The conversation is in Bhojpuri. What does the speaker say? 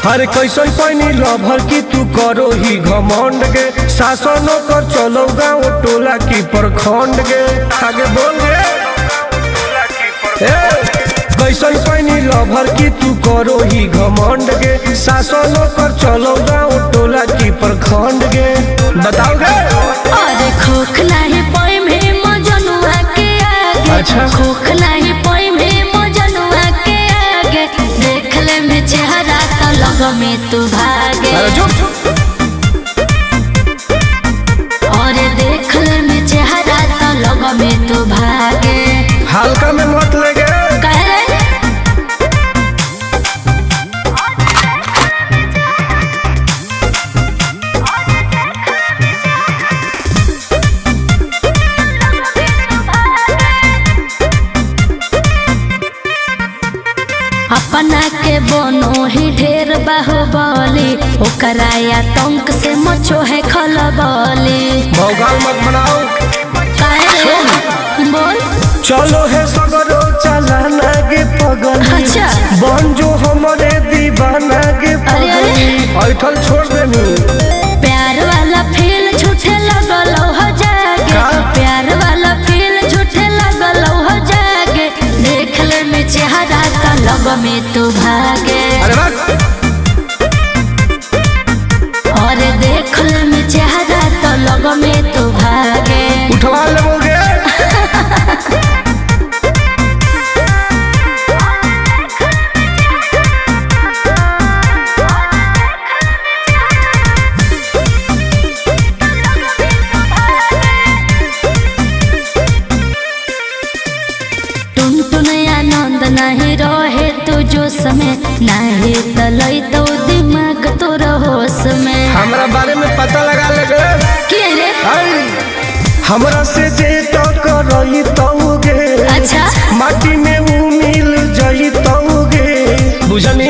हर कैसन पैनी लभर की तू करो ही घमंड गे शासन कर चलो गाँव टोला की प्रखंड गे आगे बोल गे कैसन पैनी लभर की तू करो ही घमंड गे शासन कर चलो गाँव टोला की प्रखंड गे बताओ गे। अरे खोखला है पोई में मजनुआ के आगे। अच्छा खोखला है पोई में मजनुआ के आगे देख ले में चेहरा तो लग में तू भागे। और देख ले में चेहरा तो लग में तू भागे। हल्का में मत लगे कह रे अपना के बनो ही ढेर बाहुबली ओकरा आतंक से मचो है खलबली। भौकाल मत बनाओ बोल चलो है सगरो चलाना गे पगल अच्छा बन जो हमारे दीवाना गे अरे अरे ऐठल छोड़ देनी प्यार वाला फील झूठे लगल हो जागे। प्यार वाला फील झूठे लगल हो जागे देख ले में चेहरा का लग में तू भागे। और देख ले में चेहरा तो लग में तू भागे। उठवा ले आनंद नहीं रहे तू जो समय नहीं तलई तो दिमाग तो होश में। हमरा बारे में पता लगा लगे के रे हमरा से जे तो करई तौगे अच्छा माटी में उ मिल जई तौगे बुझनी